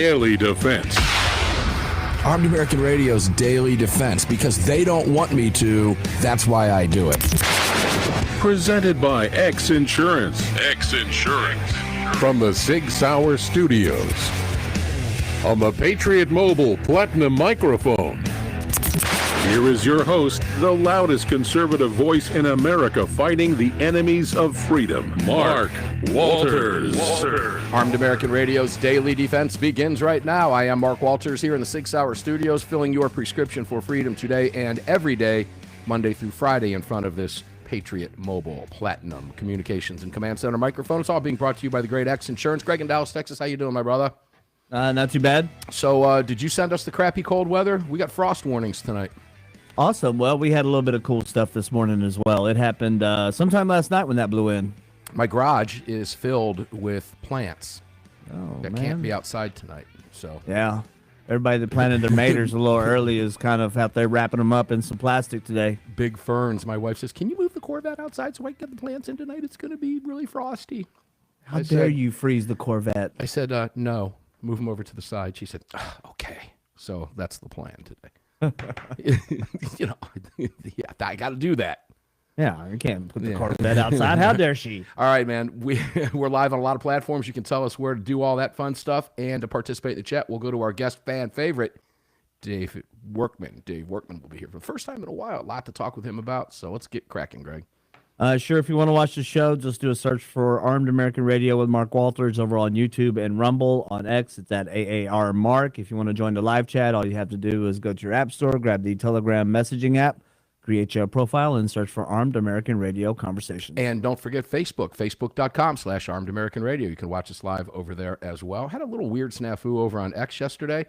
Daily Defense. Armed American Radio's Daily Defense. Because they don't want me to, that's why I do it. Presented by X Insurance. X Insurance. From the SIG Sauer Studios. On the Patriot Mobile Platinum Microphone. Here is your host, the loudest conservative voice in America fighting the enemies of freedom, Mark Walters. Armed American Radio's Daily Defense begins right now. I am Mark Walters here in the SIG Sauer Studios, filling your prescription for freedom today and every day, Monday through Friday, in front of this Patriot Mobile Platinum Communications and Command Center microphone. It's all being brought to you by the great X Insurance. Greg in Dallas, Texas, how you doing, my brother? Not too bad. So, did you send us the crappy cold weather? We got frost warnings tonight. Awesome. Well, we had a little bit of cool stuff this morning as well. It happened sometime last night when that blew in. My garage is filled with plants that man. can't be outside tonight. So Yeah. Everybody that planted their maters a little early is kind of out there wrapping them up in some plastic today. big ferns. My wife says, "Can you move the Corvette outside so I can get the plants in tonight? It's going to be really frosty." How dare you freeze the Corvette? I said, "No, move them over to the side." She said, "Okay." So that's the plan today. Yeah, I got to do that. Yeah, you can't put the Corvette outside. How dare she? All right, man. We're live on a lot of platforms. You can tell us where to do all that fun stuff and to participate in the chat. We'll go to our guest fan favorite, Dave Workman. Dave Workman will be here for the first time in a while. A lot to talk with him about. So let's get cracking, Greg. Sure, if you want to watch the show, just do a search for Armed American Radio with Mark Walters over on YouTube and Rumble. On X, it's at AAR Mark. If you want to join the live chat, all you have to do is go to your app store, grab the Telegram messaging app, create your profile, and search for Armed American Radio Conversations. And don't forget Facebook, facebook.com/Armed American Radio. You can watch us live over there as well. Had a little weird snafu over on X yesterday,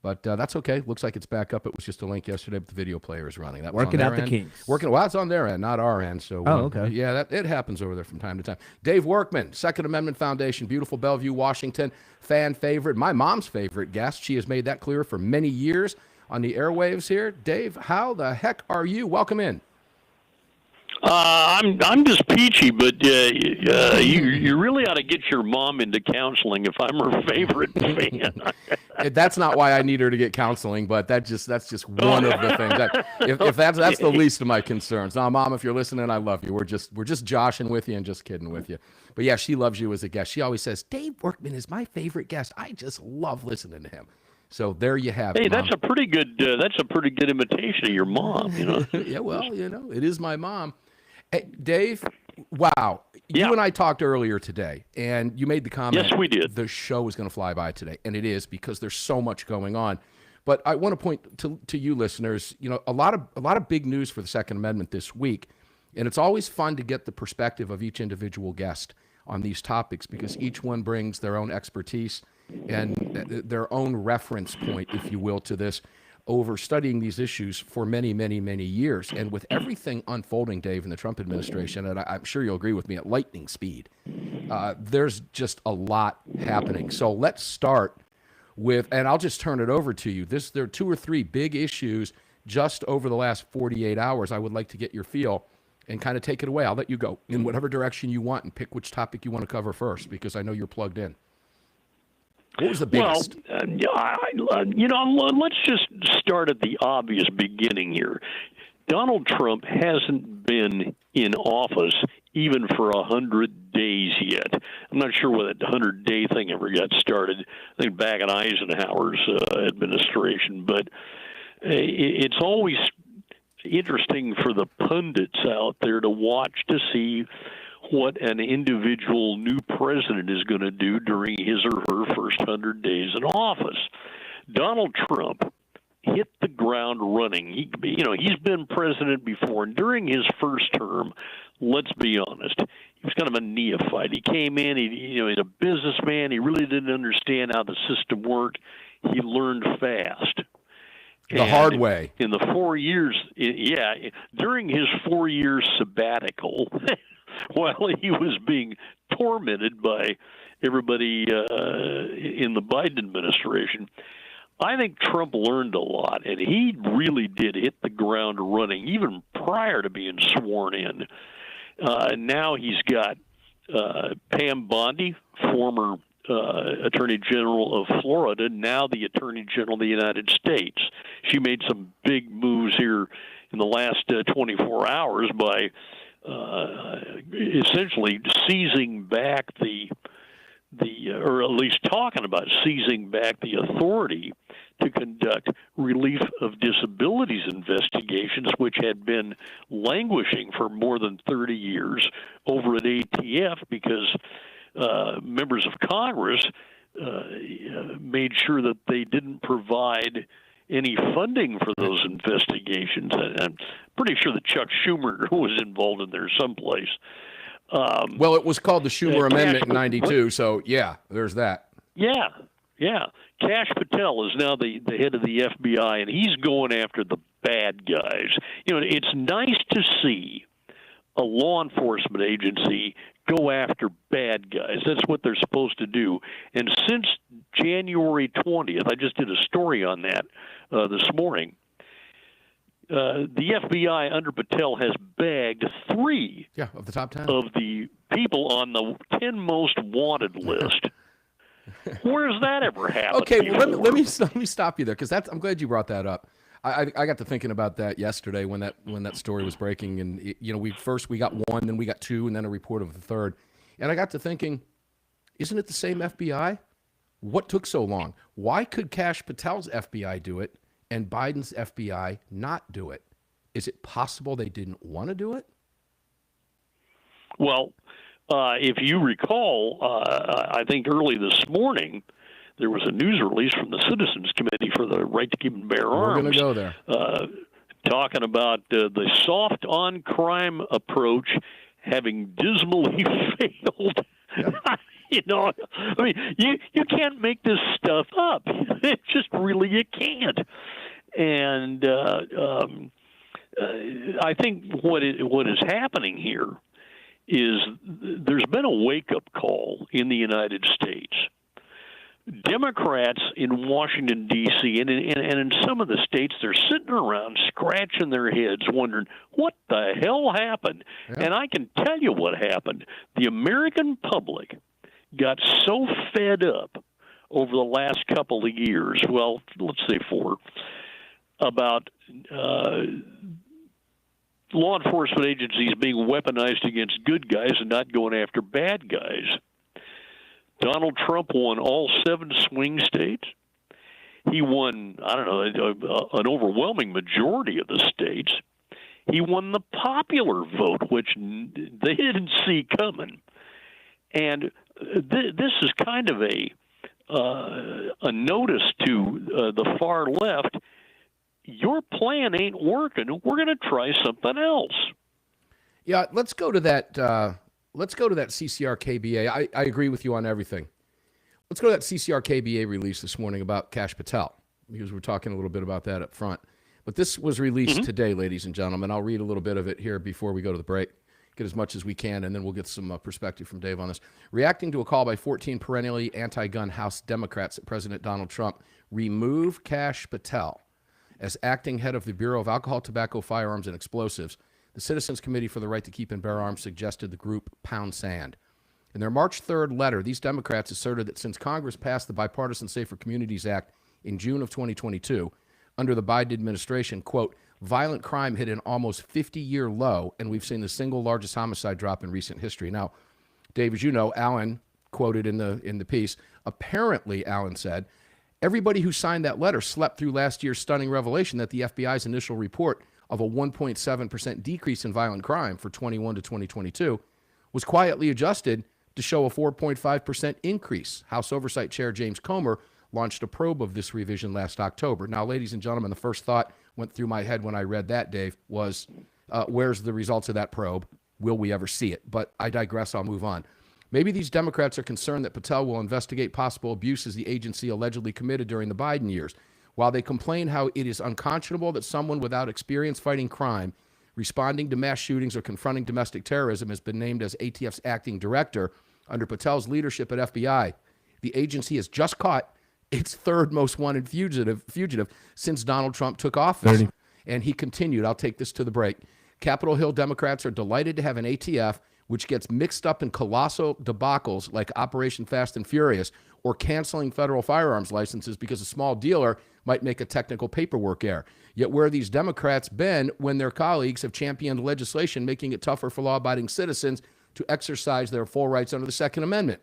but that's okay. Looks like it's back up. It was just a link yesterday, but the video player is running. That was Working on out their the end. kinks. Well, it's on their end, not our end. So, okay. Yeah, it happens over there from time to time. Dave Workman, Second Amendment Foundation, beautiful Bellevue, Washington, fan favorite, my mom's favorite guest. She has made that clear for many years on the airwaves here. Dave, how the heck are you? Welcome in. I'm just peachy, but you really ought to get your mom into counseling if I'm her favorite fan. That's not why I need her to get counseling, but that's just one of the things. If that's the least of my concerns. Now, Mom, if you're listening, I love you. We're just joshing with you and just kidding with you. But yeah, she loves you as a guest. She always says, "Dave Workman is my favorite guest. I just love listening to him." So there you have it. Hey, Mom. that's a pretty good imitation of your mom. Yeah, well, it is my mom. Hey, Dave, wow. Yeah. You and I talked earlier today, and you made the comment. Yes, we did. The show is going to fly by today, and it is because there's so much going on. But I want to point to you listeners, a lot of big news for the Second Amendment this week, and it's always fun to get the perspective of each individual guest on these topics because each one brings their own expertise and their own reference point, if you will, to this over studying these issues for many, many, many years. And with everything unfolding, Dave, in the Trump administration, and I'm sure you'll agree with me, at lightning speed, there's just a lot happening. So let's start with, and I'll just turn it over to you. There are 2 or 3 big issues just over the last 48 hours. I would like to get your feel and kind of take it away. I'll let you go in whatever direction you want and pick which topic you want to cover first because I know you're plugged in. What was the biggest? Well, let's just start at the obvious beginning here. Donald Trump hasn't been in office even for 100 days yet. I'm not sure whether that 100-day thing ever got started. I think back in Eisenhower's administration. But it's always interesting for the pundits out there to watch to see what an individual new president is going to do during his or her first 100 days in office. Donald Trump hit the ground running. He's been president before, and during his first term, let's be honest, he was kind of a neophyte. He came in, he's a businessman. He really didn't understand how the system worked. He learned fast. The hard way. In the 4 years, during his 4-year sabbatical, while he was being tormented by everybody in the Biden administration, I think Trump learned a lot, and he really did hit the ground running, even prior to being sworn in. Now he's got Pam Bondi, former Attorney General of Florida, now the Attorney General of the United States. She made some big moves here in the last 24 hours by essentially seizing back or at least talking about seizing back the authority to conduct relief of disabilities investigations, which had been languishing for more than 30 years over at ATF because members of Congress made sure that they didn't provide any funding for those investigations. And I'm pretty sure that Chuck Schumer was involved in there someplace. Well, it was called the Schumer Amendment in '92, so yeah, there's that. Yeah. Kash Patel is now the head of the FBI, and he's going after the bad guys. You know, it's nice to see a law enforcement agency go after bad guys. That's what they're supposed to do. And since January 20th, I just did a story on that this morning, the FBI under Patel has bagged 3 of the top 10 of the people on the 10 most wanted list. Where's that ever happened? Okay, well, let me stop you there because I'm glad you brought that up. I got to thinking about that yesterday when that story was breaking, and we got 1, then we got 2, and then a report of the 3rd, and I got to thinking, isn't it the same FBI? What took so long? Why could Kash Patel's FBI do it and Biden's FBI not do it? Is it possible they didn't want to do it? Well, if you recall, I think early this morning, there was a news release from the Citizens Committee for the Right to Keep and Bear Arms. We're going to go there. Talking about the soft on crime approach having dismally failed. Yeah. I mean, you can't make this stuff up. It just really you can't. And I think what is happening here is there's been a wake-up call in the United States. Democrats in Washington, D.C., and in some of the states, they're sitting around scratching their heads wondering, what the hell happened? Yeah. And I can tell you what happened. The American public got so fed up over the last couple of years, well, let's say 4, about law enforcement agencies being weaponized against good guys and not going after bad guys. Donald Trump won all 7 swing states. He won, an overwhelming majority of the states. He won the popular vote, which they didn't see coming. And this is kind of a notice to the far left. Your plan ain't working. We're going to try something else. Yeah, let's go to that. Let's go to that CCR-KBA. I agree with you on everything. Let's go to that CCR-KBA release this morning about Kash Patel, because we're talking a little bit about that up front. But this was released today, ladies and gentlemen. I'll read a little bit of it here before we go to the break. Get as much as we can, and then we'll get some perspective from Dave on this. Reacting to a call by 14 perennially anti-gun House Democrats that President Donald Trump remove Kash Patel as acting head of the Bureau of Alcohol, Tobacco, Firearms, and Explosives, the Citizens Committee for the Right to Keep and Bear Arms suggested the group pound sand. In their March 3rd letter, these Democrats asserted that since Congress passed the Bipartisan Safer Communities Act in June of 2022, under the Biden administration, quote, violent crime hit an almost 50-year low, and we've seen the single largest homicide drop in recent history. Now, Dave, as you know, Allen quoted in the piece, apparently, Allen said, everybody who signed that letter slept through last year's stunning revelation that the FBI's initial report of a 1.7% decrease in violent crime for 21 to 2022 was quietly adjusted to show a 4.5% increase. House Oversight Chair James Comer launched a probe of this revision last October. Now, ladies and gentlemen, the first thought went through my head when I read that, Dave, was where's the results of that probe? Will we ever see it? But I digress. I'll move on. Maybe these Democrats are concerned that Patel will investigate possible abuses the agency allegedly committed during the Biden years, while they complain how it is unconscionable that someone without experience fighting crime, responding to mass shootings, or confronting domestic terrorism has been named as ATF's acting director under Patel's leadership at FBI. The agency has just caught its 3rd most wanted fugitive since Donald Trump took office. 30. And he continued, I'll take this to the break. Capitol Hill Democrats are delighted to have an ATF which gets mixed up in colossal debacles like Operation Fast and Furious or canceling federal firearms licenses because a small dealer might make a technical paperwork error. Yet where have these Democrats been when their colleagues have championed legislation making it tougher for law-abiding citizens to exercise their full rights under the Second Amendment?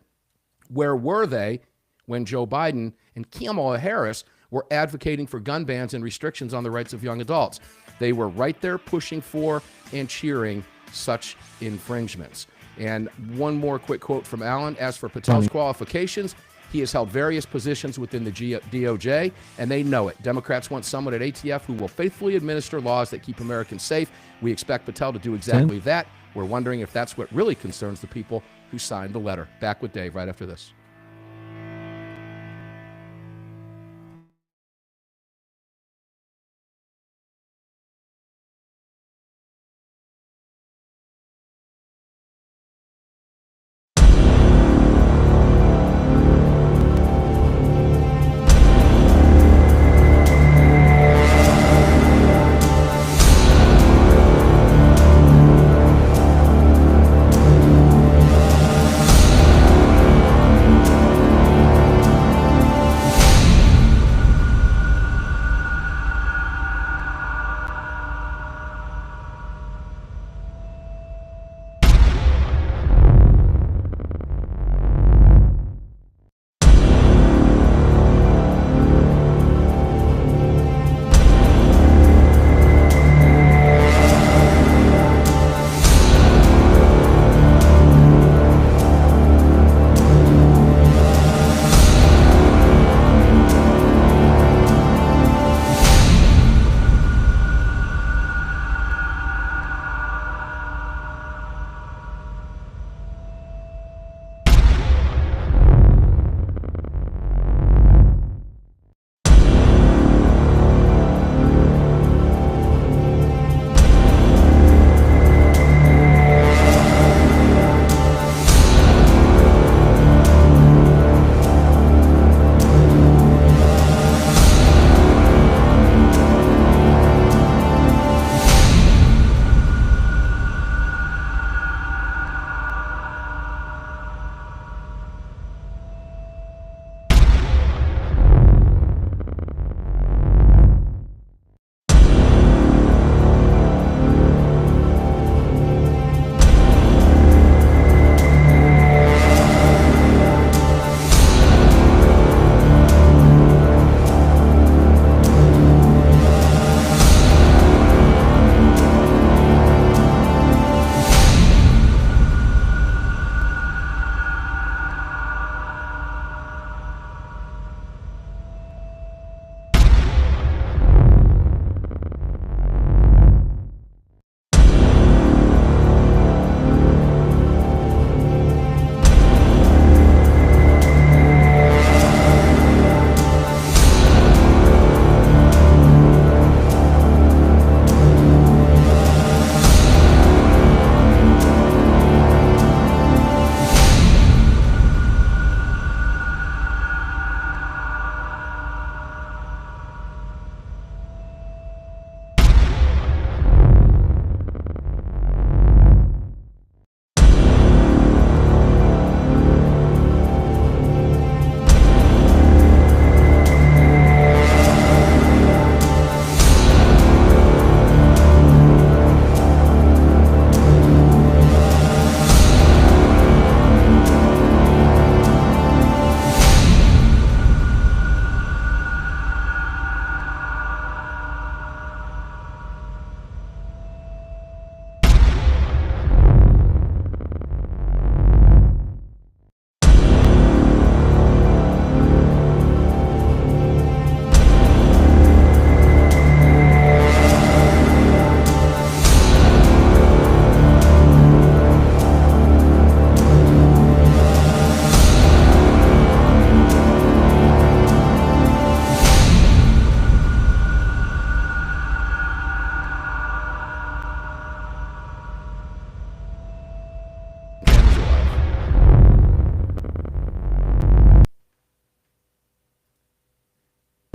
Where were they when Joe Biden and Kamala Harris were advocating for gun bans and restrictions on the rights of young adults? They were right there pushing for and cheering such infringements. And one more quick quote from Allen. As for Patel's qualifications, he has held various positions within the DOJ, and they know it. Democrats want someone at ATF who will faithfully administer laws that keep Americans safe. We expect Patel to do exactly that. We're wondering if that's what really concerns the people who signed the letter. Back with Dave right after this.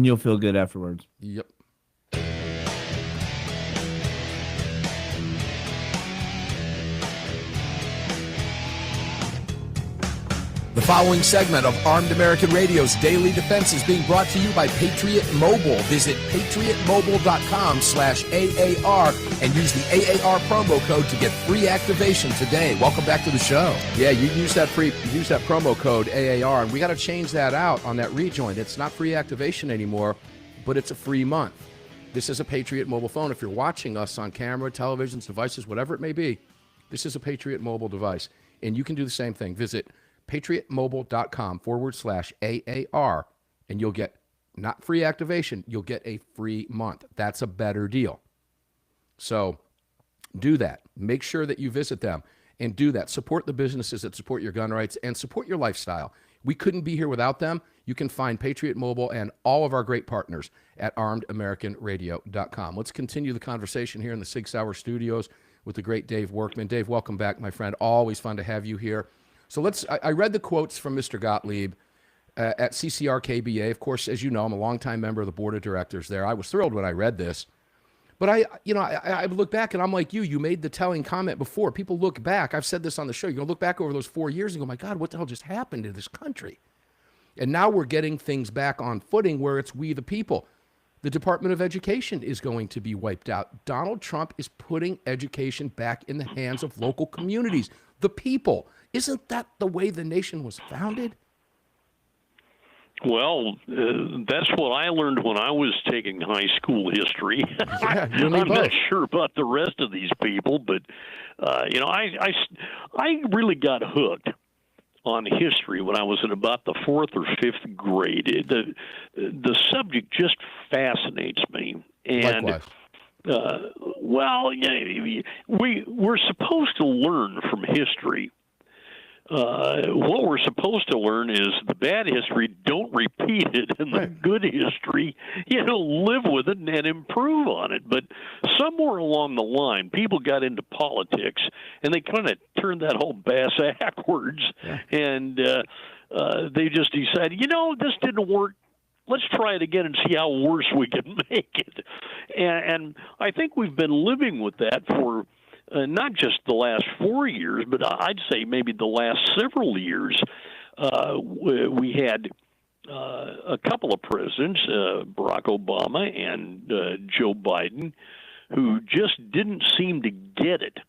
And you'll feel good afterwards. Yep. following segment of Armed American Radio's Daily Defense is being brought to you by Patriot Mobile. Visit patriotmobile.com/AAR and use the AAR promo code to get free activation today. Welcome back to the show. Yeah, you use that promo code AAR, and we got to change that out on that rejoin. It's not free activation anymore, but it's a free month. This is a Patriot Mobile phone. If you're watching us on camera, televisions, devices, whatever it may be, this is a Patriot Mobile device. And you can do the same thing. Visit patriotmobile.com/AAR, and you'll get not free activation, you'll get a free month. That's a better deal. So do that. Make sure that you visit them and do that. Support the businesses that support your gun rights and support your lifestyle. We couldn't be here without them. You can find Patriot Mobile and all of our great partners at armedamericanradio.com. Let's continue the conversation here in the SIG Sauer studios with the great Dave Workman. Dave, welcome back, my friend. Always fun to have you here. So I read the quotes from Mr. Gottlieb at CCR-KBA. Of course, as you know, I'm a longtime member of the board of directors there. I was thrilled when I read this. But I look back and I'm like you made the telling comment before. People look back. I've said this on the show. You're going to look back over those 4 years and go, my God, what the hell just happened to this country? And now we're getting things back on footing where it's we the people. The Department of Education is going to be wiped out. Donald Trump is putting education back in the hands of local communities, the people. Isn't that the way the nation was founded? Well, that's what I learned when I was taking high school history. Yeah, I'm not sure about the rest of these people, but I really got hooked on history when I was in about the 4th or 5th grade. The subject just fascinates me, and Likewise. we're supposed to learn from history. What we're supposed to learn is the bad history, don't repeat it, and the good history, live with it and improve on it. But somewhere along the line, people got into politics, and they kind of turned that whole bass backwards, and they just decided, this didn't work. Let's try it again and see how worse we can make it. And I think we've been living with that for not just the last 4 years, but I'd say maybe the last several years. We had a couple of presidents, Barack Obama and Joe Biden, who just didn't seem to get it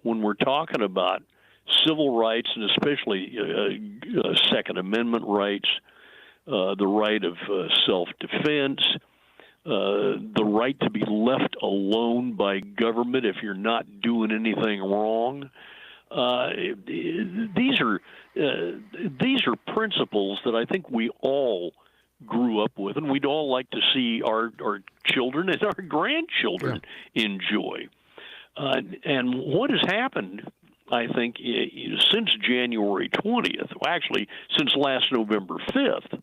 when we're talking about civil rights and especially Second Amendment rights, the right of self-defense, the right to be left alone by government if you're not doing anything wrong. These are principles that I think we all grew up with, and we'd all like to see our children and our grandchildren enjoy. And what has happened, I think, since January 20th, actually since last November 5th,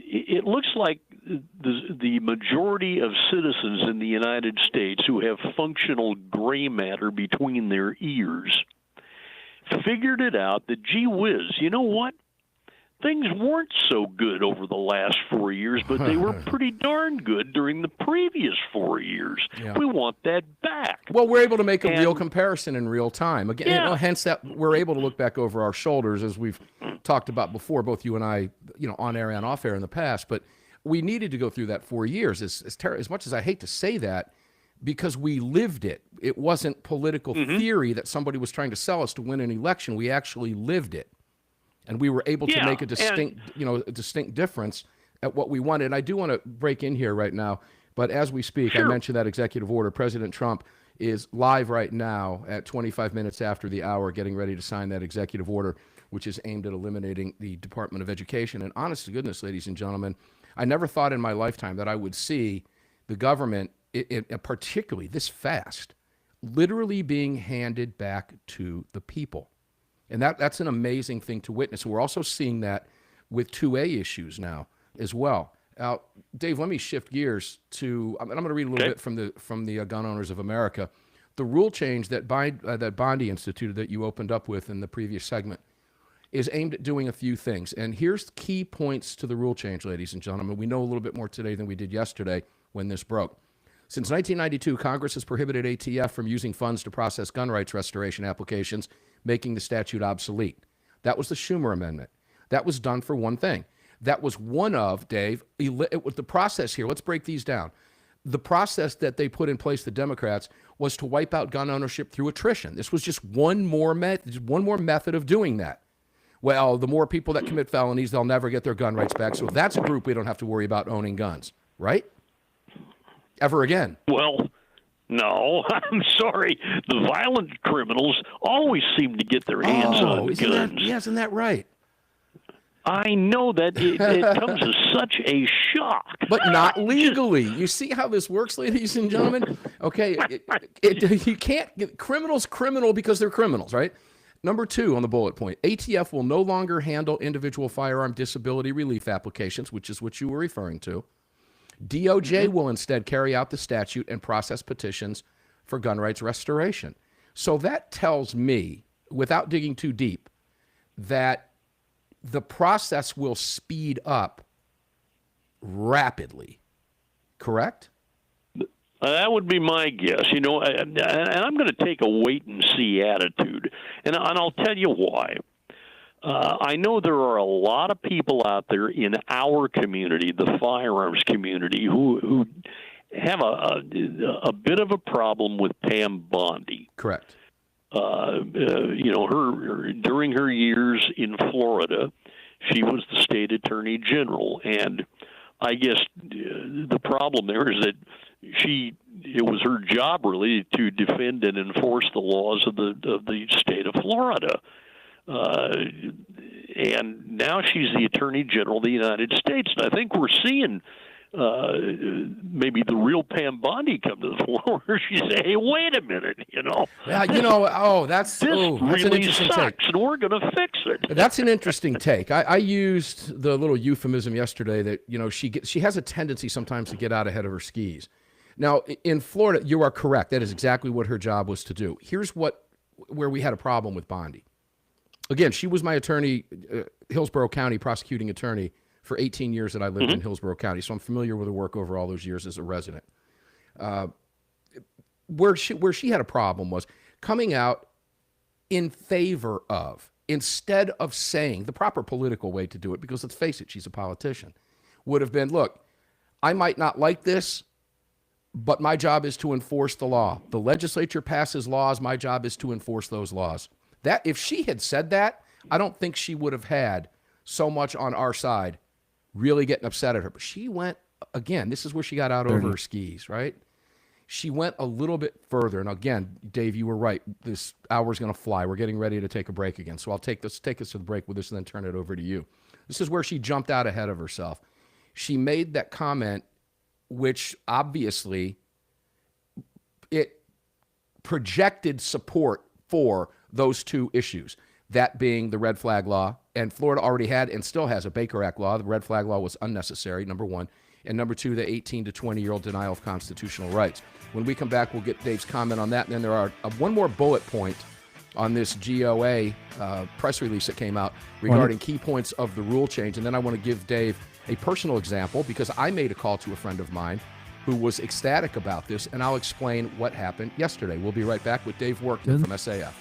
it looks like the majority of citizens in the United States who have functional gray matter between their ears figured it out that, gee whiz, you know what? Things weren't so good over the last 4 years, but they were pretty darn good during the previous 4 years. Yeah. We want that back. Well, we're able to make a real comparison in real time. Again, hence that we're able to look back over our shoulders, as we've talked about before, both you and I, on air and off air in the past. But we needed to go through that 4 years. As much as I hate to say that, because we lived it. It wasn't political theory that somebody was trying to sell us to win an election. We actually lived it. And we were able to make a distinct difference at what we wanted. And I do want to break in here right now, but as we speak, I mentioned that executive order. President Trump is live right now at 25 minutes after the hour, getting ready to sign that executive order, which is aimed at eliminating the Department of Education. And honest to goodness, ladies and gentlemen, I never thought in my lifetime that I would see the government, particularly this fast, literally being handed back to the people. And that's an amazing thing to witness. We're also seeing that with 2A issues now as well. Now, Dave, let me shift gears to, I'm going to read a little bit from the Gun Owners of America. The rule change that Bondi instituted that you opened up with in the previous segment is aimed at doing a few things. And here's key points to the rule change, ladies and gentlemen. We know a little bit more today than we did yesterday when this broke. Since 1992, Congress has prohibited ATF from using funds to process gun rights restoration applications, making the statute obsolete. That was the Schumer amendment. That was done for one thing. That was one of, Dave, it was the process here. Let's break these down. The process that they put in place, the Democrats, was to wipe out gun ownership through attrition. This was just one more method of doing that. Well, the more people that commit felonies, they'll never get their gun rights back. So that's a group we don't have to worry about owning guns, right? Ever again. Well, no, I'm sorry. The violent criminals always seem to get their hands on guns. Isn't that right? I know that it comes as such a shock. But not legally. You see how this works, ladies and gentlemen? Okay, you can't get criminals criminal because they're criminals, right? Number 2 on the bullet point, ATF will no longer handle individual firearm disability relief applications, which is what you were referring to. DOJ will instead carry out the statute and process petitions for gun rights restoration. So that tells me, without digging too deep, that the process will speed up rapidly, correct? That would be my guess, and I'm going to take a wait-and-see attitude, and I'll tell you why. I know there are a lot of people out there in our community, the firearms community, who have a bit of a problem with Pam Bondi. Correct. During her years in Florida, she was the state attorney general, and I guess the problem there is that it was her job really to defend and enforce the laws of the state of Florida. And now she's the Attorney General of the United States, and I think we're seeing maybe the real Pam Bondi come to the floor where she say, "Hey, wait a minute, Yeah, that's really an interesting sucks, take. and we're going to fix it." That's an interesting take. I used the little euphemism yesterday that she has a tendency sometimes to get out ahead of her skis. Now in Florida, you are correct. That is exactly what her job was to do. Here's where we had a problem with Bondi. Again, she was my attorney, Hillsborough County prosecuting attorney for 18 years that I lived in Hillsborough County, so I'm familiar with her work over all those years as a resident. Where she had a problem was coming out in favor of, instead of saying the proper political way to do it, because let's face it, she's a politician, would have been, look, I might not like this, but my job is to enforce the law. The legislature passes laws, my job is to enforce those laws. That if she had said that, I don't think she would have had so much on our side really getting upset at her. But she went, again, this is where she got out over her skis, right? She went a little bit further. And again, Dave, you were right. This hour's going to fly. We're getting ready to take a break again. So I'll take us to the break with this and then turn it over to you. This is where she jumped out ahead of herself. She made that comment, which obviously it projected support for those two issues, that being the red flag law, and Florida already had and still has a Baker Act law. The red flag law was unnecessary, number one, and number two, the 18 to 20-year-old denial of constitutional rights. When we come back, we'll get Dave's comment on that, and then there are one more bullet point on this GOA press release that came out regarding key points of the rule change, and then I want to give Dave a personal example because I made a call to a friend of mine who was ecstatic about this, and I'll explain what happened yesterday. We'll be right back with Dave Workman from SAF.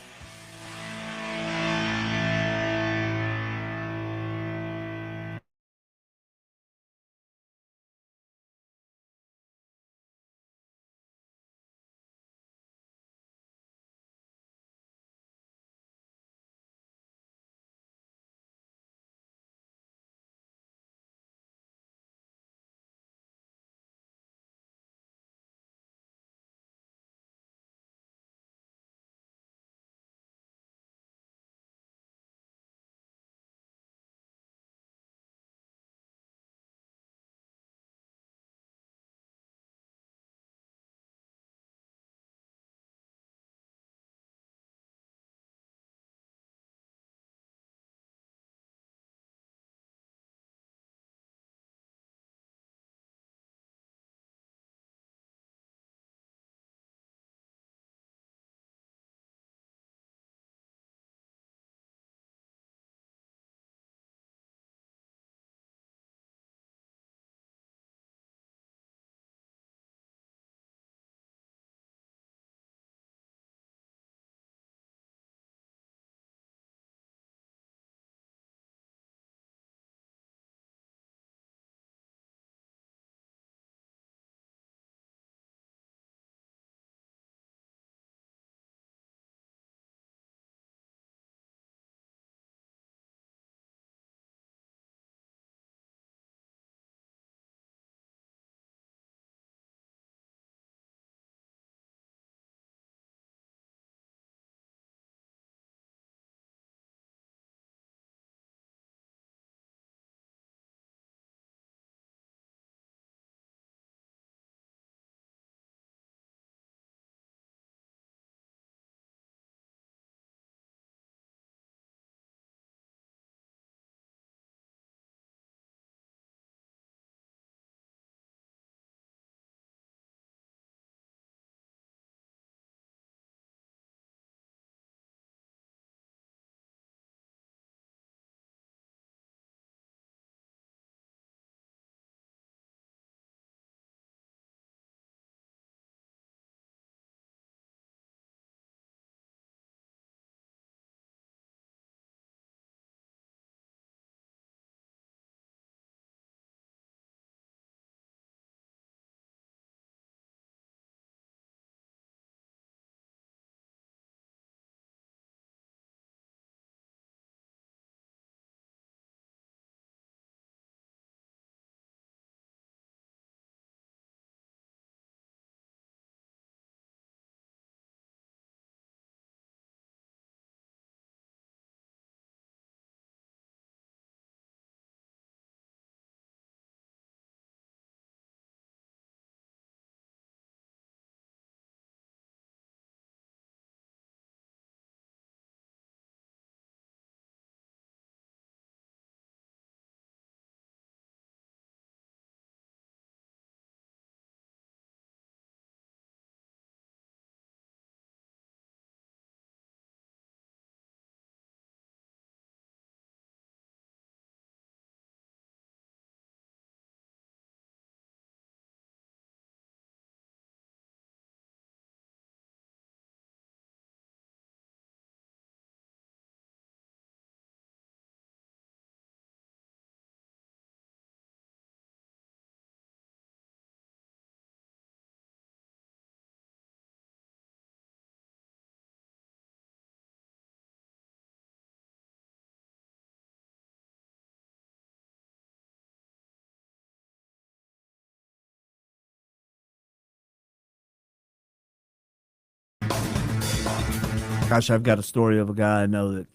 Gosh, I've got a story of a guy I know that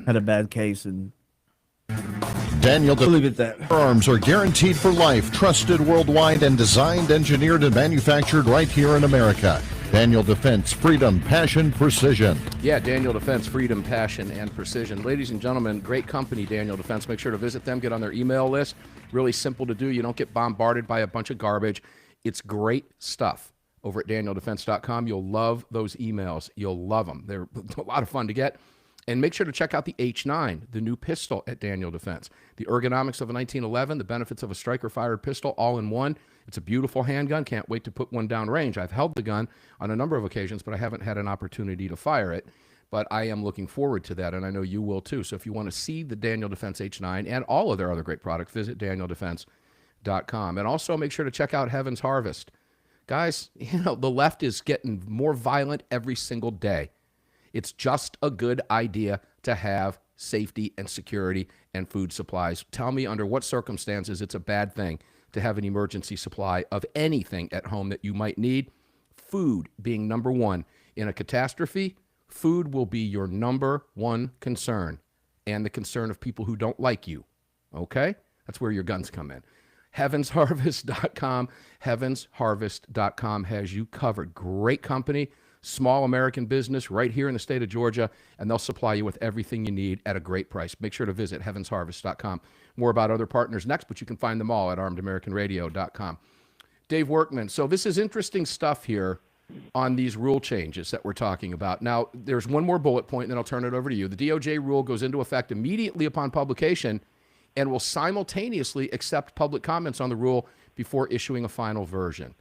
had a bad case, and Daniel, I'll leave it at that. Firearms are guaranteed for life, trusted worldwide, and designed, engineered, and manufactured right here in America. Daniel Defense, freedom, passion, precision. Yeah, Daniel Defense, freedom, passion, and precision. Ladies and gentlemen, great company, Daniel Defense. Make sure to visit them, get on their email list. Really simple to do. You don't get bombarded by a bunch of garbage. It's great stuff over at DanielDefense.com. You'll love those emails. You'll love them. They're a lot of fun to get. And make sure to check out the H9, the new pistol at Daniel Defense. The ergonomics of a 1911, the benefits of a striker-fired pistol, all in one. It's a beautiful handgun. Can't wait to put one down range. I've held the gun on a number of occasions, but I haven't had an opportunity to fire it. But I am looking forward to that, and I know you will too. So if you want to see the Daniel Defense H9 and all of their other great products, visit DanielDefense.com. And also make sure to check out Heaven's Harvest. Guys, the left is getting more violent every single day. It's just a good idea to have safety and security and food supplies. Tell me under what circumstances it's a bad thing to have an emergency supply of anything at home that you might need. Food being number one. In a catastrophe, food will be your number one concern, and the concern of people who don't like you. Okay? That's where your guns come in. HeavensHarvest.com. HeavensHarvest.com has you covered. Great company. Small American business right here in the state of Georgia, and they'll supply you with everything you need at a great price. Make sure to visit HeavensHarvest.com. More about other partners next, but you can find them all at ArmedAmericanRadio.com. Dave Workman, so this is interesting stuff here on these rule changes that we're talking about. Now, there's one more bullet point, and then I'll turn it over to you. The DOJ rule goes into effect immediately upon publication and will simultaneously accept public comments on the rule before issuing a final version.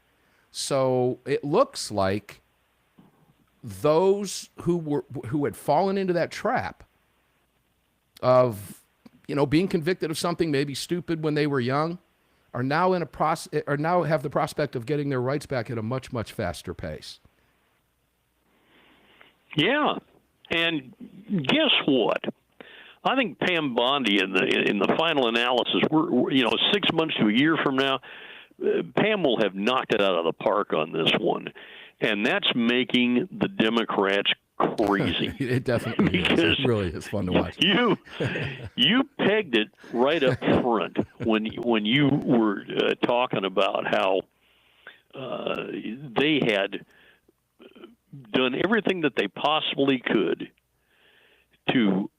So it looks like those who had fallen into that trap of, being convicted of something maybe stupid when they were young are now have the prospect of getting their rights back at a much, much faster pace. Yeah, and guess what? I think Pam Bondi in the final analysis, we're 6 months to a year from now, Pam will have knocked it out of the park on this one. And that's making the Democrats crazy. It definitely is. It really is fun to watch. You pegged it right up front when you were talking about how they had done everything that they possibly could to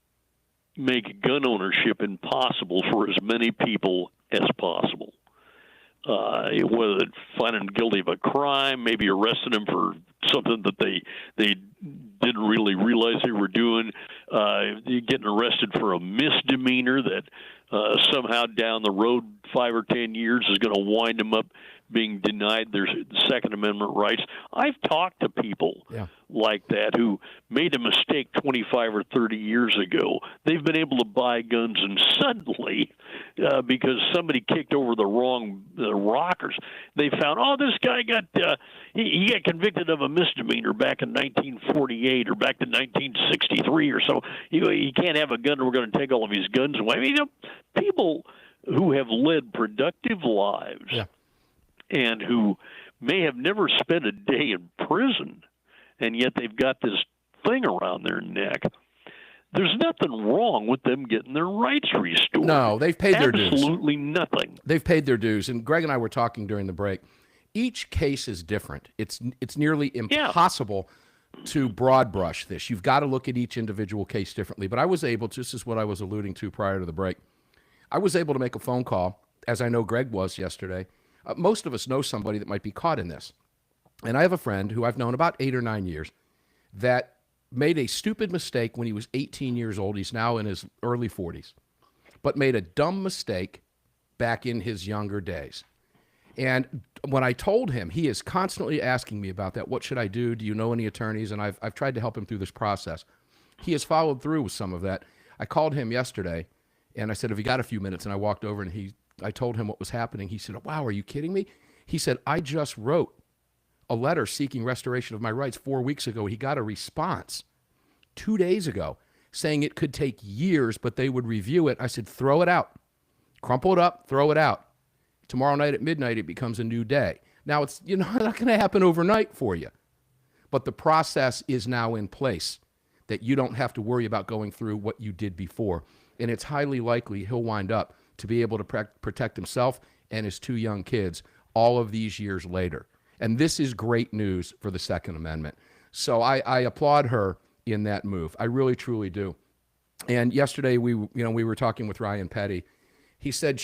make gun ownership impossible for as many people as possible. Whether finding them guilty of a crime, maybe arresting them for something that they didn't really realize they were doing, getting arrested for a misdemeanor that somehow down the road 5 or 10 years is going to wind them up being denied their Second Amendment rights. I've talked to people like that who made a mistake 25 or 30 years ago. They've been able to buy guns, and suddenly, because somebody kicked over the wrong rockers, they found, this guy got he got convicted of a misdemeanor back in 1948 or back in 1963 or so. He can't have a gun, or we're going to take all of his guns away. I mean, people who have led productive lives and who may have never spent a day in prison, and yet they've got this thing around their neck. There's nothing wrong with them getting their rights restored. No, they've paid their dues. Absolutely nothing. They've paid their dues. And Greg and I were talking during the break. Each case is different. It's nearly impossible to broad brush this. You've got to look at each individual case differently. But I was able to, this is what I was alluding to prior to the break, I was able to make a phone call, as I know Greg was yesterday. Most of us know somebody that might be caught in this. And I have a friend who I've known about 8 or 9 years that made a stupid mistake when he was 18 years old. He's now in his early 40s, but made a dumb mistake back in his younger days. And when I told him, he is constantly asking me about that. What should I do? Do you know any attorneys? And I've tried to help him through this process. He has followed through with some of that. I called him yesterday and I said, have you got a few minutes? And I walked over and I told him what was happening. He said, wow, are you kidding me? He said, I just wrote a letter seeking restoration of my rights 4 weeks ago. He got a response 2 days ago saying it could take years, but they would review it. I said, throw it out. Crumple it up, throw it out. Tomorrow night at midnight, it becomes a new day. Now, it's not going to happen overnight for you, but the process is now in place. that you don't have to worry about going through what you did before. And it's highly likely he'll wind up to be able to protect himself and his 2 young kids all of these years later. And this is great news for the Second Amendment. So I applaud her in that move. I really, truly do. And yesterday we were talking with Ryan Petty. He said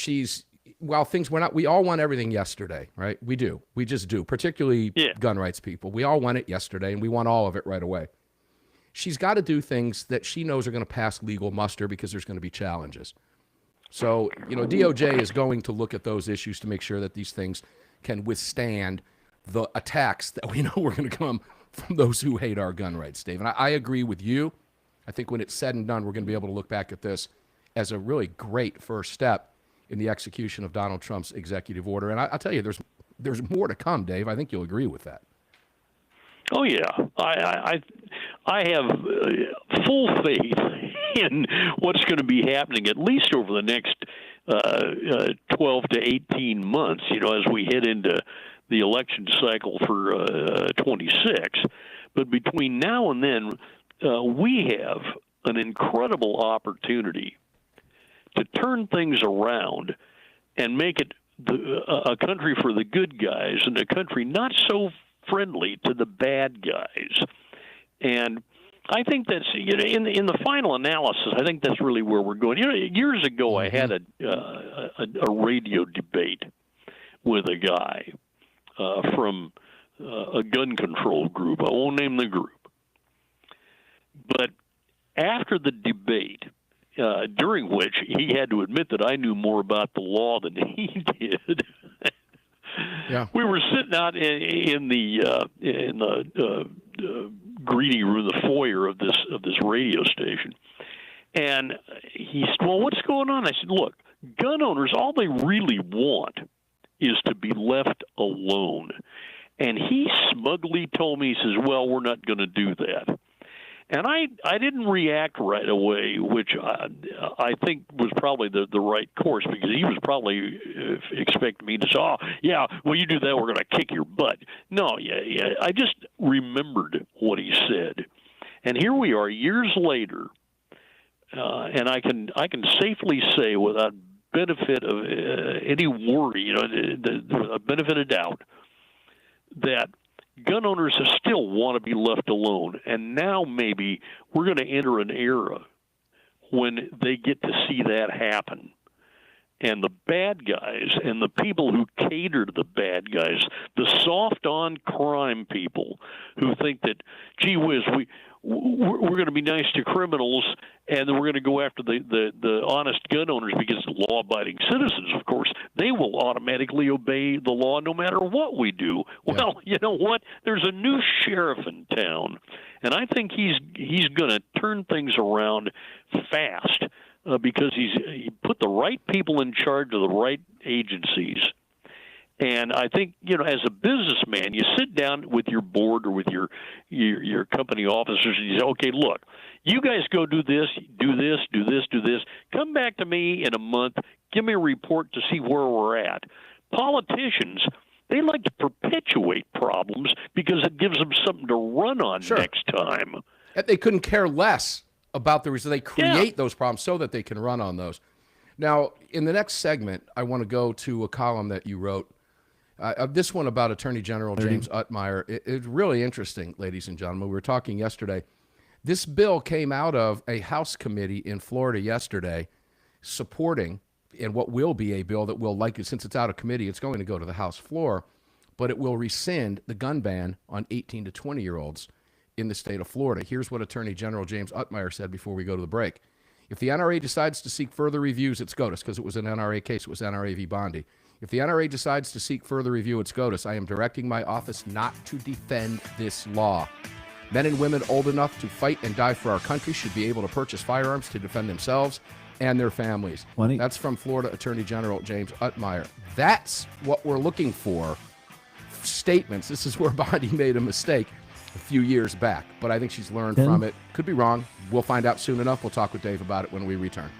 we all want everything yesterday, right? We do. We just do, particularly gun rights people. We all want it yesterday, and we want all of it right away. She's got to do things that she knows are going to pass legal muster because there's going to be challenges. So, DOJ is going to look at those issues to make sure that these things can withstand the attacks that we know are going to come from those who hate our gun rights, Dave. And I agree with you. I think when it's said and done, we're going to be able to look back at this as a really great first step in the execution of Donald Trump's executive order. And I'll tell you, there's more to come, Dave. I think you'll agree with that. Oh yeah, I have full faith in what's going to be happening at least over the next 12 to 18 months. As we head into the election cycle for 26. But between now and then, we have an incredible opportunity to turn things around and make it a country for the good guys and a country not so friendly to the bad guys. And I think that's, in the final analysis, I think that's really where we're going. Years ago, I had a radio debate with a guy from a gun control group. I won't name the group. But after the debate, during which he had to admit that I knew more about the law than he did, yeah, we were sitting out in the greeting room, the foyer of this radio station, and he said, "Well, what's going on?" I said, "Look, gun owners, all they really want is to be left alone." And he smugly told me, he says, "Well, we're not going to do that." And I didn't react right away, which I think was probably the right course, because he was probably expecting me to say, "Oh, yeah, well, you do that, we're going to kick your butt." No, yeah, I just remembered what he said. And here we are years later, and I can safely say without benefit of any worry, the benefit of doubt, that gun owners still want to be left alone. And now maybe we're going to enter an era when they get to see that happen. And the bad guys and the people who cater to the bad guys, the soft-on-crime people who think that, gee whiz, we're going to be nice to criminals, and then we're going to go after the honest gun owners because law-abiding citizens, of course, they will automatically obey the law no matter what we do. Well, you know what? There's a new sheriff in town, and I think he's going to turn things around fast because he put the right people in charge of the right agencies. And I think, as a businessman, you sit down with your board or with your company officers and you say, "Okay, look, you guys go do this, do this, do this, do this. Come back to me in a month. Give me a report to see where we're at." Politicians, they like to perpetuate problems because it gives them something to run on next time. And they couldn't care less about the reason. They create those problems so that they can run on those. Now, in the next segment, I want to go to a column that you wrote. This one about Attorney General James Utmeyer. It's really interesting, ladies and gentlemen. We were talking yesterday. This bill came out of a House committee in Florida yesterday supporting, and what will be a bill that will likely, since it's out of committee, it's going to go to the House floor, but it will rescind the gun ban on 18 to 20-year-olds in the state of Florida. Here's what Attorney General James Utmeyer said before we go to the break. If the NRA decides to seek further reviews, it's SCOTUS, because it was an NRA case. It was NRA v. Bondi. If the NRA decides to seek further review at SCOTUS, I am directing my office not to defend this law. Men and women old enough to fight and die for our country should be able to purchase firearms to defend themselves and their families. That's from Florida Attorney General James Utmeyer. That's what we're looking for. Statements. This is where Bondi made a mistake a few years back, but I think she's learned from it. Could be wrong. We'll find out soon enough. We'll talk with Dave about it when we return.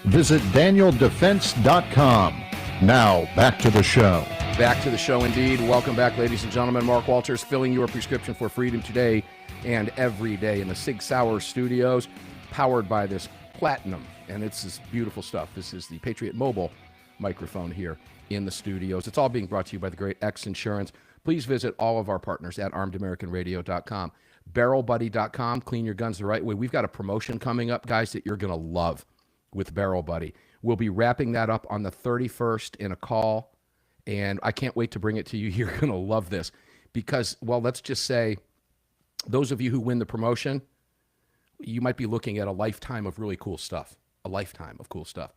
Visit DanielDefense.com. Now, back to the show. Back to the show indeed. Welcome back, ladies and gentlemen. Mark Walters filling your prescription for freedom today and every day in the SIG Sauer studios, powered by this Platinum. And it's this beautiful stuff. This is the Patriot Mobile microphone here in the studios. It's all being brought to you by the great X Insurance. Please visit all of our partners at armedamericanradio.com. BarrelBuddy.com. Clean your guns the right way. We've got a promotion coming up, guys, that you're going to love with Barrel Buddy. We'll be wrapping that up on the 31st in a call, and I can't wait to bring it to you. You're going to love this because, well, let's just say those of you who win the promotion, you might be looking at a lifetime of really cool stuff, a lifetime of cool stuff.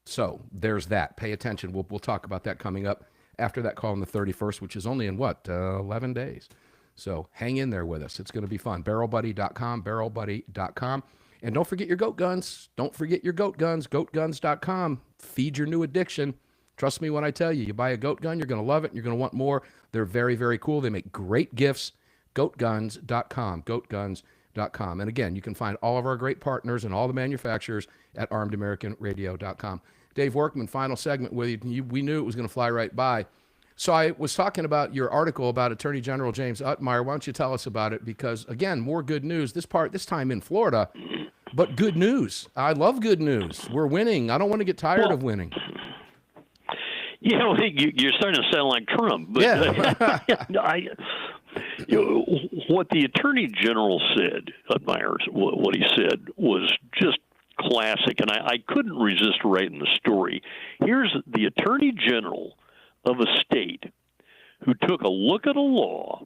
So there's that. Pay attention. We'll talk about that coming up after that call on the 31st, which is only in, 11 days. So hang in there with us. It's going to be fun. BarrelBuddy.com, BarrelBuddy.com. And don't forget your goat guns. Don't forget your goat guns, GoatGuns.com. Feed your new addiction. Trust me when I tell you, you buy a goat gun, you're going to love it, and you're going to want more. They're very, very cool. They make great gifts. GoatGuns.com, GoatGuns.com. And again, you can find all of our great partners and all the manufacturers at ArmedAmericanRadio.com. Dave Workman, final segment with you. We knew it was going to fly right by. So I was talking about your article about Attorney General James Ottmeyer. Why don't you tell us about it? Because, again, more good news. This time in Florida, but good news. I love good news. We're winning. I don't want to get tired of winning. You know, you're starting to sound like Trump. But, yeah. What the Attorney General said, Ottmeyer, what he said was just classic, and I couldn't resist writing the story. Here's the Attorney General of a state who took a look at a law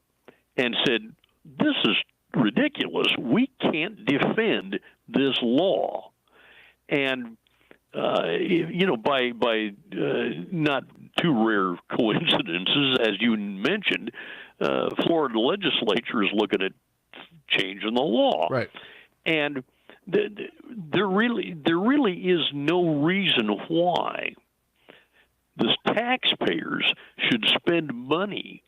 and said, this is ridiculous. We can't defend this law. And, by not too rare coincidences, as you mentioned, Florida legislature is looking at changing the law. Right. And there really is no reason why the taxpayers should spend money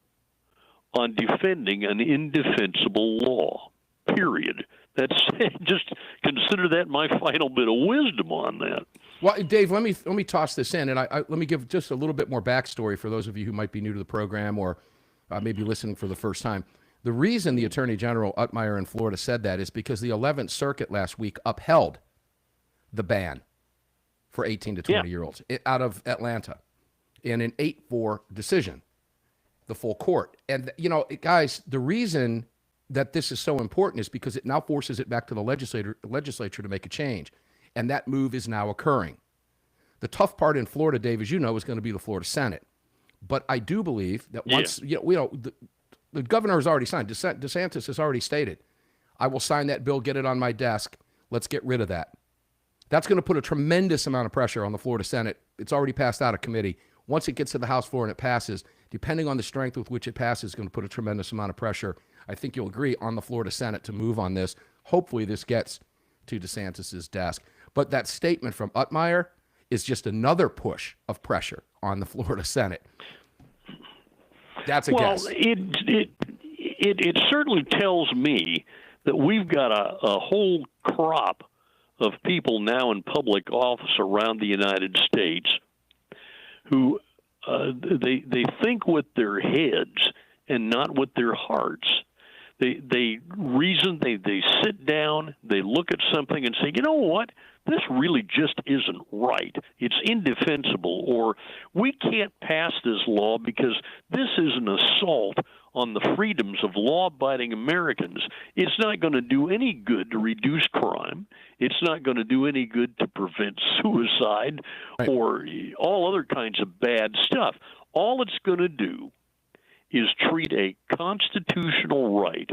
on defending an indefensible law, period. That's just consider that my final bit of wisdom on that. Well, Dave, let me toss this in, and let me give just a little bit more backstory for those of you who might be new to the program or maybe listening for the first time. The reason the Attorney General Ottmeyer in Florida said that is because the 11th Circuit last week upheld the ban for 18 to 20-year-olds out of Atlanta in an 8-4 decision, the full court. And, guys, the reason that this is so important is because it now forces it back to the legislature to make a change. And that move is now occurring. The tough part in Florida, Dave, as you know, is going to be the Florida Senate. But I do believe that once, the governor has already signed. DeSantis has already stated, I will sign that bill, get it on my desk. Let's get rid of that. That's going to put a tremendous amount of pressure on the Florida Senate. It's already passed out of committee. Once it gets to the House floor and it passes, depending on the strength with which it passes, it's going to put a tremendous amount of pressure, I think you'll agree, on the Florida Senate to move on this. Hopefully this gets to DeSantis's desk. But that statement from Ottmeyer is just another push of pressure on the Florida Senate. That's a guess. Well, it certainly tells me that we've got a whole crop of people now in public office around the United States who they think with their heads and not with their hearts. They reason, they sit down, they look at something and say, you know what, this really just isn't right. It's indefensible, or we can't pass this law because this is an assault on the freedoms of law-abiding Americans. It's not going to do any good to reduce crime. It's not going to do any good to prevent suicide or all other kinds of bad stuff. All it's going to do is treat a constitutional right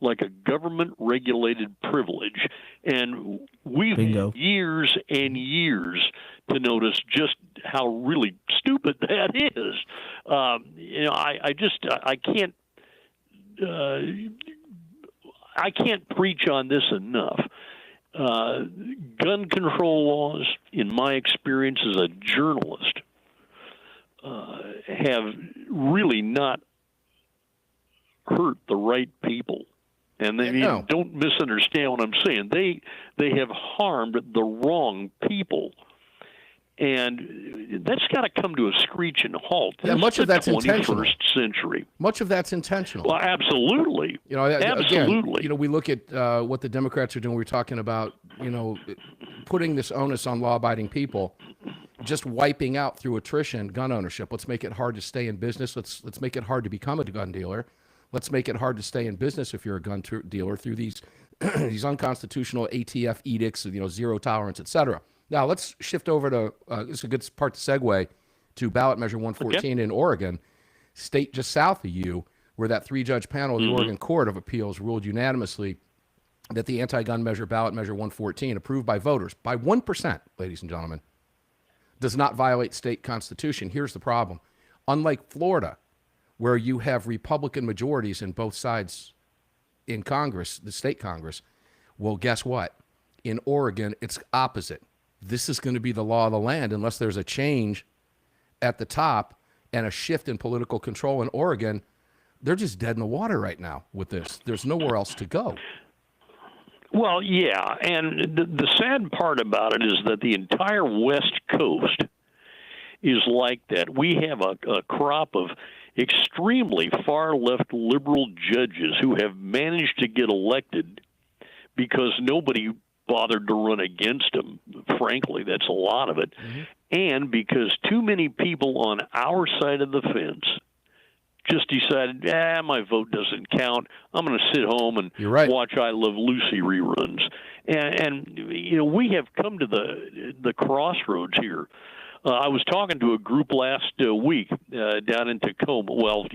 like a government-regulated privilege. And we've had years and years to notice just how really stupid that is. I can't preach on this enough. Gun control laws, in my experience as a journalist, have really not hurt the right people. And they don't misunderstand what I'm saying. They have harmed the wrong people. And that's got to come to a screeching halt. Yeah, much of that's intentional. 21st century. Much of that's intentional. Well, absolutely. Absolutely. Again, we look at what the Democrats are doing. We're talking about, putting this onus on law-abiding people, just wiping out through attrition gun ownership. Let's make it hard to stay in business. Let's make it hard to become a gun dealer. Let's make it hard to stay in business if you're a gun dealer through these these unconstitutional ATF edicts, zero tolerance, et cetera. Now, let's shift over to, this is a good part to segue to ballot measure 114 in Oregon, state just south of you, where that three-judge panel of the Oregon Court of Appeals ruled unanimously that the anti-gun measure, ballot measure 114, approved by voters by 1%, ladies and gentlemen, does not violate state constitution. Here's the problem. Unlike Florida, where you have Republican majorities in both sides in Congress, the state Congress, well, guess what? In Oregon, it's opposite. This is going to be the law of the land unless there's a change at the top and a shift in political control in Oregon. They're just dead in the water right now with this. There's nowhere else to go. Well, yeah, and the sad part about it is that the entire West Coast is like that. We have a crop of extremely far-left liberal judges who have managed to get elected because nobody bothered to run against him. Frankly, that's a lot of it. And because too many people on our side of the fence just decided, my vote doesn't count. I'm going to sit home and watch I Love Lucy reruns. And we have come to the crossroads here. I was talking to a group last week down in Tacoma. Well,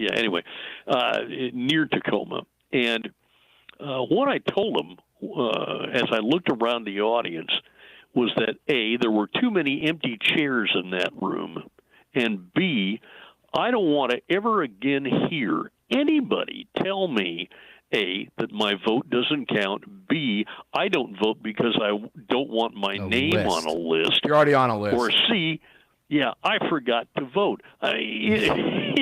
near Tacoma. And what I told them as I looked around the audience was that, A, there were too many empty chairs in that room, and B, I don't want to ever again hear anybody tell me, A, that my vote doesn't count, B, I don't vote because I don't want my name on a list. You're already on a list. Or C, I forgot to vote. I'm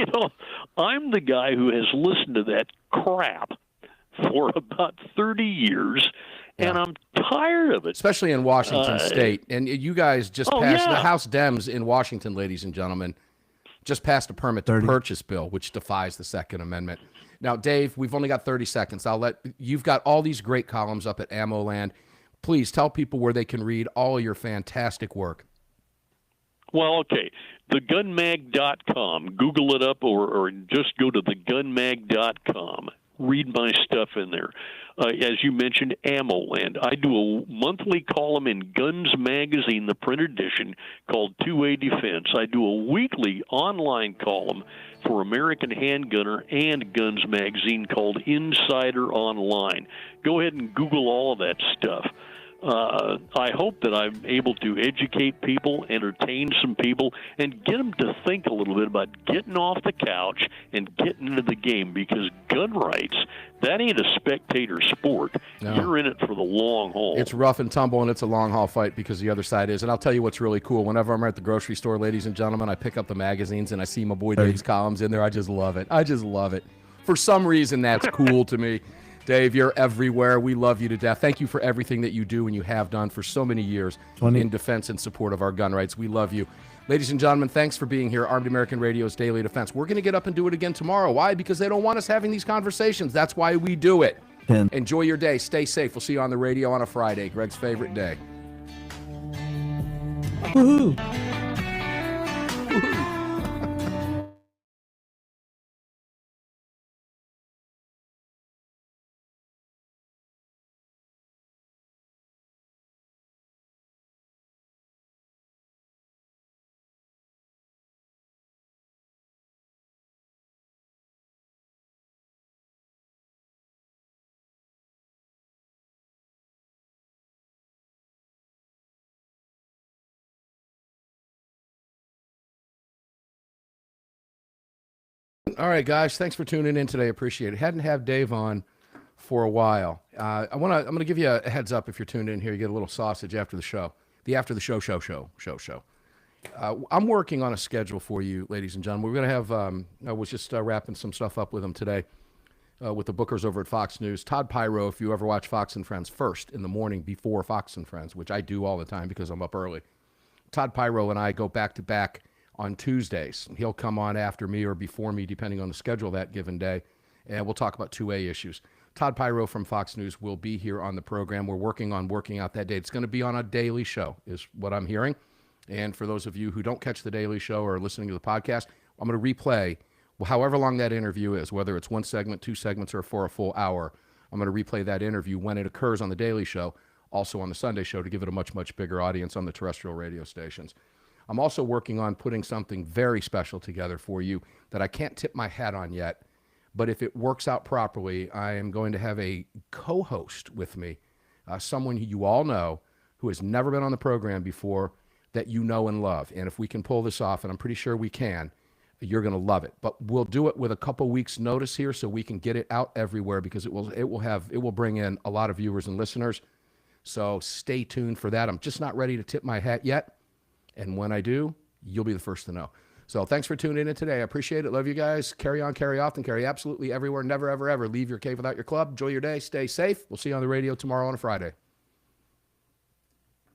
the guy who has listened to that crap for about 30 years, and I'm tired of it. Especially in Washington State. And you guys just passed, the House Dems in Washington, ladies and gentlemen, just passed a permit to purchase bill, which defies the Second Amendment. Now, Dave, we've only got 30 seconds. You've got all these great columns up at Ammo Land. Please tell people where they can read all of your fantastic work. Well, okay. Thegunmag.com. Google it up or just go to thegunmag.com. Read my stuff in there. As you mentioned, Ammo Land. I do a monthly column in Guns Magazine, the print edition, called 2A Defense. I do a weekly online column for American Handgunner and Guns Magazine called Insider Online. Go ahead and Google all of that stuff. I hope that I'm able to educate people, entertain some people, and get them to think a little bit about getting off the couch and getting into the game, because gun rights, that ain't a spectator sport. No. You're in it for the long haul. It's rough and tumble, and it's a long-haul fight because the other side is. And I'll tell you what's really cool. Whenever I'm at the grocery store, ladies and gentlemen, I pick up the magazines, and I see my boy Dave's columns in there. I just love it. I just love it. For some reason, that's cool to me. Dave, you're everywhere. We love you to death. Thank you for everything that you do and you have done for so many years in defense and support of our gun rights. We love you. Ladies and gentlemen, thanks for being here. Armed American Radio's Daily Defense. We're going to get up and do it again tomorrow. Why? Because they don't want us having these conversations. That's why we do it. Enjoy your day. Stay safe. We'll see you on the radio on a Friday. Greg's favorite day. Woohoo! All right, guys. Thanks for tuning in today. Appreciate it. Hadn't had Dave on for a while. I'm gonna give you a heads up if you're tuned in here. You get a little sausage after the show. The after the show. I'm working on a schedule for you, ladies and gentlemen. We're gonna have. I was just wrapping some stuff up with him today. with the bookers over at Fox News. Todd Pyro, if you ever watch Fox and Friends first in the morning before Fox and Friends, which I do all the time because I'm up early. Todd Pyro and I go back to back on Tuesdays. He'll come on after me or before me, depending on the schedule that given day, and we'll talk about 2A issues. Todd Pyro from Fox News will be here on the program. We're working out that date. It's going to be on a daily show, is what I'm hearing. And for those of you who don't catch the daily show or are listening to the podcast, I'm going to replay however long that interview is, whether it's one segment, two segments, or for a full hour. I'm going to replay that interview when it occurs on the daily show, also on the Sunday show, to give it a much, much bigger audience on the terrestrial radio stations. I'm also working on putting something very special together for you that I can't tip my hat on yet, but if it works out properly, I am going to have a co-host with me, someone who you all know who has never been on the program before that you know and love. And if we can pull this off, and I'm pretty sure we can, you're going to love it. But we'll do it with a couple weeks notice here so we can get it out everywhere, because it will bring in a lot of viewers and listeners. So stay tuned for that. I'm just not ready to tip my hat yet. And when I do, you'll be the first to know. So thanks for tuning in today. I appreciate it. Love you guys. Carry on, carry often, carry absolutely everywhere. Never, ever, ever leave your cave without your club. Enjoy your day. Stay safe. We'll see you on the radio tomorrow on a Friday.